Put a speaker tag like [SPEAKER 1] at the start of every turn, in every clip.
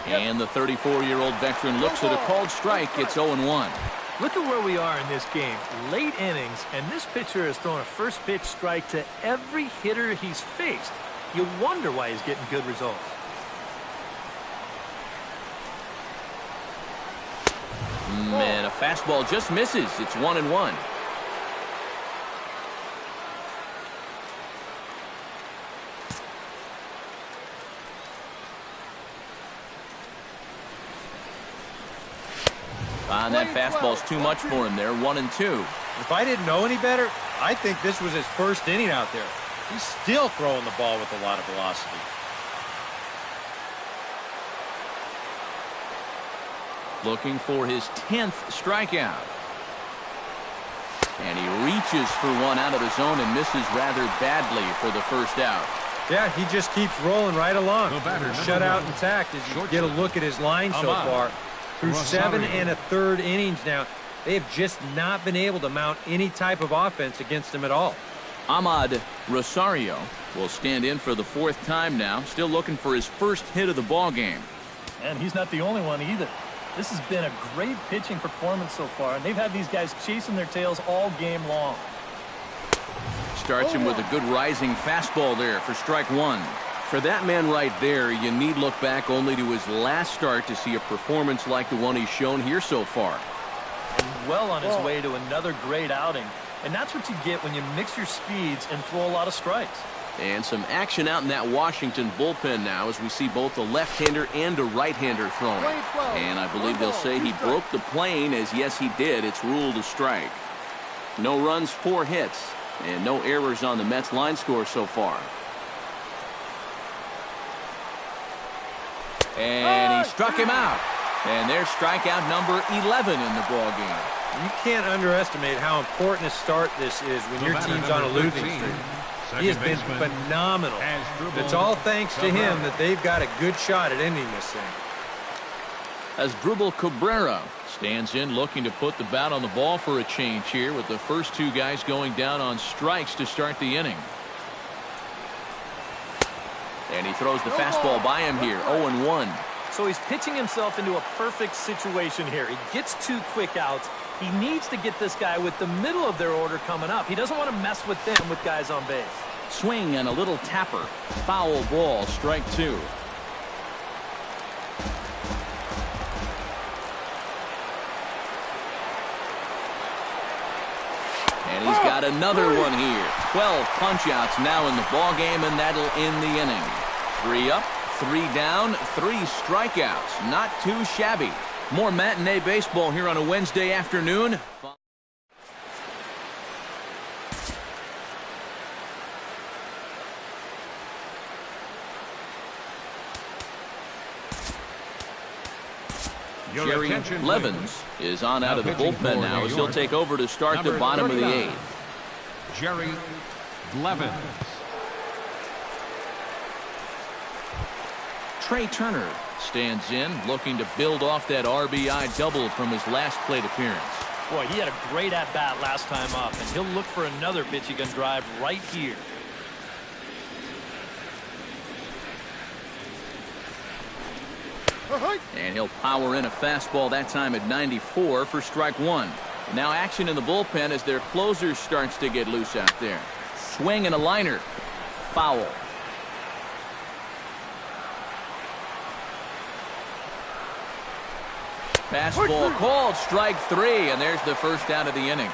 [SPEAKER 1] And the 34-year-old veteran looks at a called strike. It's 0-1.
[SPEAKER 2] Look at where we are in this game. Late innings, and this pitcher has thrown a first pitch strike to every hitter he's faced. You wonder why he's getting good results.
[SPEAKER 1] And a fastball just misses. It's 1-1. On that fastball's too much for him there. 1-2.
[SPEAKER 3] If I didn't know any better, I think this was his first inning out there. He's still throwing the ball with a lot of velocity.
[SPEAKER 1] Looking for his 10th strikeout. And he reaches for one out of the zone and misses rather badly for the first out.
[SPEAKER 3] Yeah, he just keeps rolling right along. Shutout intact as you get a look at his line so far. Through 7 1/3 innings now, they have just not been able to mount any type of offense against him at all.
[SPEAKER 1] Ahmad Rosario will stand in for the 4th time now, still looking for his first hit of the ball game.
[SPEAKER 2] And he's not the only one either. This has been a great pitching performance so far, and they've had these guys chasing their tails all game long.
[SPEAKER 1] Starts him with a good rising fastball there for strike one. For that man right there, you need look back only to his last start to see a performance like the one he's shown here so far.
[SPEAKER 2] And well on his way to another great outing. And that's what you get when you mix your speeds and throw a lot of strikes.
[SPEAKER 1] And some action out in that Washington bullpen now as we see both a left-hander and a right-hander throwing. And I believe they'll say he broke the plane, as yes he did. It's ruled a strike. No runs, 4 hits, and no errors on the Mets line score so far. And he struck him out. And there's strikeout number 11 in the ball game.
[SPEAKER 3] You can't underestimate how important a start this is when your team's on a losing streak. He has been phenomenal. It's all thanks to him that they've got a good shot at ending this thing.
[SPEAKER 1] As Drupal Cabrera stands in looking to put the bat on the ball for a change here with the first 2 guys going down on strikes to start the inning. And he throws the fastball by him here. 0-1.
[SPEAKER 2] So he's pitching himself into a perfect situation here. He gets 2 quick outs. He needs to get this guy with the middle of their order coming up. He doesn't want to mess with them with guys on base.
[SPEAKER 1] Swing and a little tapper. Foul ball, strike 2. And he's got another one here. 12 punch-outs now in the ball game, and that'll end the inning. 3 up, 3 down, 3 strikeouts. Not too shabby. More matinee baseball here on a Wednesday afternoon. Jerry Levens is on out of the bullpen now as he'll take over to start the bottom of the 8th.
[SPEAKER 4] Jerry Levens.
[SPEAKER 1] Trey Turner stands in, looking to build off that RBI double from his last plate appearance.
[SPEAKER 2] Boy, he had a great at-bat last time up, and he'll look for another pitch he can drive right here.
[SPEAKER 1] And he'll power in a fastball that time at 94 for strike 1. Now action in the bullpen as their closer starts to get loose out there. Swing and a liner. Foul. Fastball called, strike 3, and there's the first out of the inning.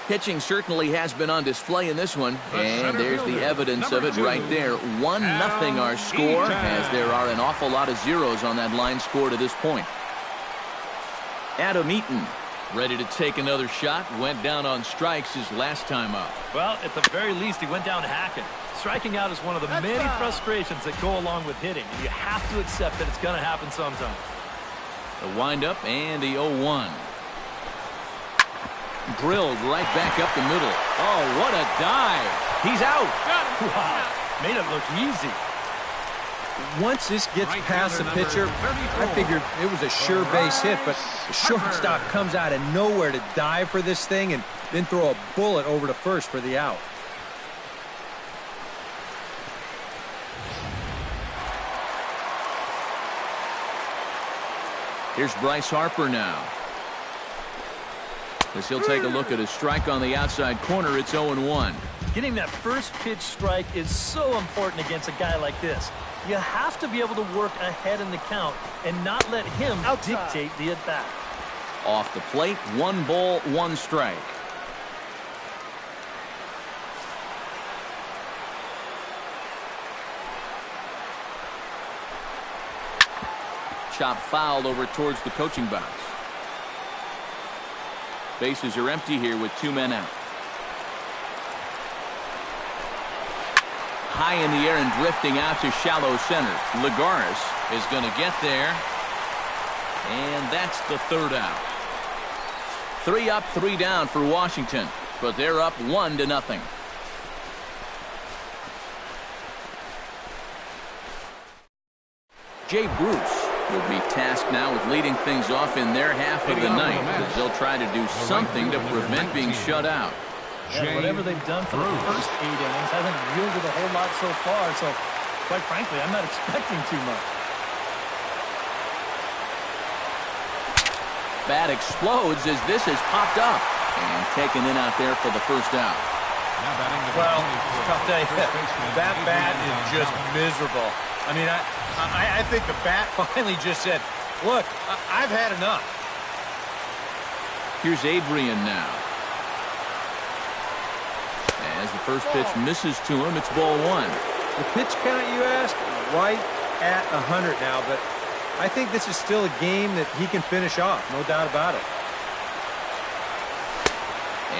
[SPEAKER 1] Pitching certainly has been on display in this one, and there's the evidence of it right there. 1-0 our score, as there are an awful lot of zeros on that line score to this point. Adam Eaton ready to take another shot. Went down on strikes his last time up.
[SPEAKER 2] Well, at the very least, he went down hacking. Striking out is one of the many frustrations that go along with hitting, and you have to accept that it's going to happen sometimes.
[SPEAKER 1] The windup and the 0-1. Drilled right back up the middle. Oh, what a dive. He's out.
[SPEAKER 2] Wow, made it look easy.
[SPEAKER 3] once this gets past the pitcher, I figured it was a sure base hit, but the shortstop comes out of nowhere to dive for this thing and then throw a bullet over to first for the out.
[SPEAKER 1] Here's Bryce Harper now. As he'll take a look at a strike on the outside corner, it's 0-1.
[SPEAKER 2] Getting that first pitch strike is so important against a guy like this. You have to be able to work ahead in the count and not let him dictate the at-bat.
[SPEAKER 1] Off the plate, 1 ball, 1 strike. Chop fouled over towards the coaching box. Bases are empty here with 2 men out. High in the air and drifting out to shallow center. Lagares is going to get there. And that's the 3rd out. 3 up, 3 down for Washington. But they're up 1-0. Jay Bruce will be tasked now with leading things off in their half of the ninth, as they'll try to do something to prevent being shut out.
[SPEAKER 2] Yeah, whatever they've done for the first 8 innings hasn't yielded a whole lot so far, so quite frankly, I'm not expecting too much.
[SPEAKER 1] Bat explodes as this has popped up and taken in out there for the first out.
[SPEAKER 3] Well, I'll tell you, that bat is just miserable. I mean, I think the bat finally just said, look, I've had enough.
[SPEAKER 1] Here's Adrian now. As the first pitch misses to him, it's ball 1.
[SPEAKER 3] The pitch count, you ask, right at 100 now, but I think this is still a game that he can finish off, no doubt about it.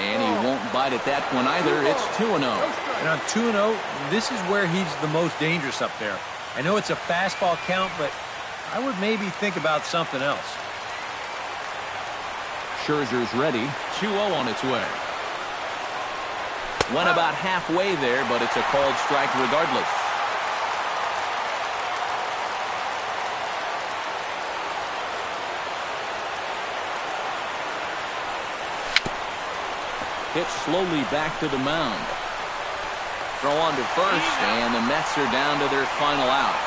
[SPEAKER 1] And he won't bite at that one either. It's 2-0.
[SPEAKER 3] And on 2-0, this is where he's the most dangerous up there. I know it's a fastball count, but I would maybe think about something else.
[SPEAKER 1] Scherzer's ready. 2-0 on its way. Went about halfway there, but it's a called strike regardless. Hit slowly back to the mound. Throw on to first, and the Mets are down to their final out.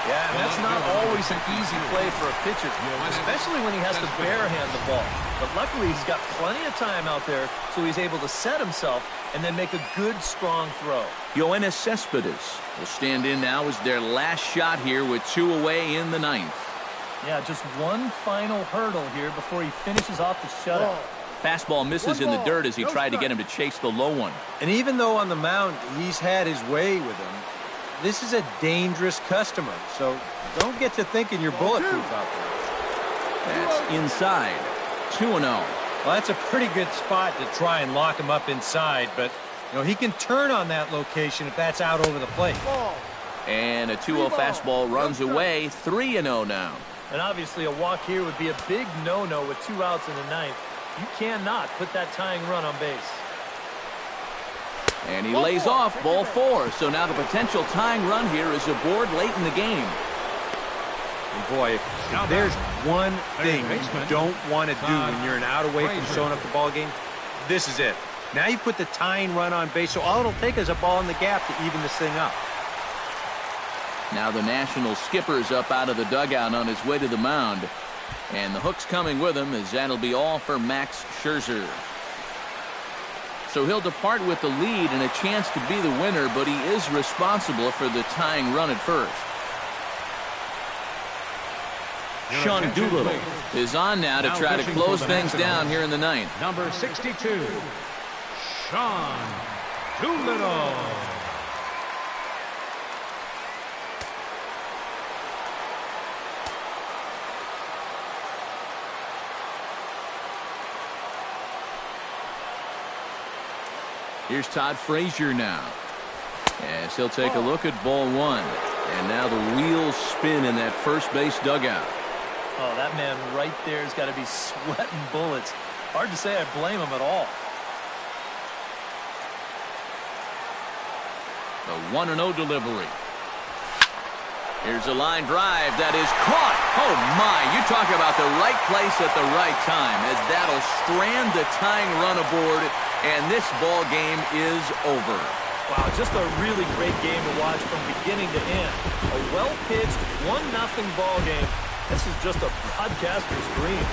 [SPEAKER 2] Yeah, and that's not always an easy play for a pitcher, especially when he has to barehand the ball. But luckily, he's got plenty of time out there, so he's able to set himself and then make a good, strong throw.
[SPEAKER 1] Yoenis Cespedes will stand in now as their last shot here with 2 away in the ninth.
[SPEAKER 2] Yeah, just one final hurdle here before he finishes off the shutout.
[SPEAKER 1] Fastball misses in the dirt as he tried to get him to chase the low one.
[SPEAKER 3] And even though on the mound he's had his way with him, this is a dangerous customer, so don't get to thinking you're bulletproof out there.
[SPEAKER 1] That's inside. 2-0.
[SPEAKER 3] Well, that's a pretty good spot to try and lock him up inside, but you know he can turn on that location if that's out over the plate.
[SPEAKER 1] And a 2-0 fastball runs away. 3-0 now.
[SPEAKER 2] And obviously a walk here would be a big no-no with 2 outs in the ninth. You cannot put that tying run on base.
[SPEAKER 1] And he lays off ball 4. So now the potential tying run here is aboard late in the game.
[SPEAKER 3] And boy, if there's one thing that you don't want to do when you're an out away from showing up the ball game, this is it. Now you put the tying run on base, so all it'll take is a ball in the gap to even this thing up.
[SPEAKER 1] Now the National skipper's up out of the dugout on his way to the mound. And the hook's coming with him, as that'll be all for Max Scherzer. So he'll depart with the lead and a chance to be the winner, but he is responsible for the tying run at first. Sean Doolittle is on now to try to close things down here in the ninth.
[SPEAKER 4] Number 62, Sean Doolittle.
[SPEAKER 1] Here's Todd Frazier now, as he'll take a look at ball 1. And now the wheels spin in that first base dugout.
[SPEAKER 2] Oh, that man right there has got to be sweating bullets. Hard to say I blame him at all.
[SPEAKER 1] The 1-0 delivery. Here's a line drive that is caught. Oh, my. You talk about the right place at the right time, as that'll strand the tying run aboard, and this ball game is over.
[SPEAKER 2] Wow, just a really great game to watch from beginning to end. A well-pitched 1-0 ball game. This is just a broadcaster's dream.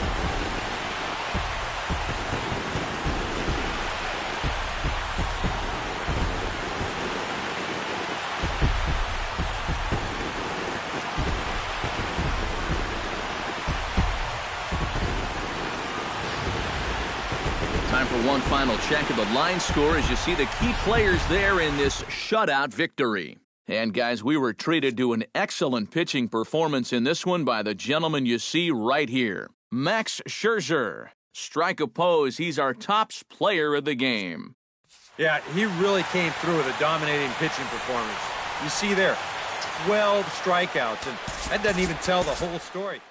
[SPEAKER 1] Time for one final check of the line score as you see the key players there in this shutout victory. And guys, we were treated to an excellent pitching performance in this one by the gentleman you see right here. Max Scherzer. Strike oppose, he's our tops player of the game.
[SPEAKER 3] Yeah, he really came through with a dominating pitching performance. You see there, 12 strikeouts, and that doesn't even tell the whole story.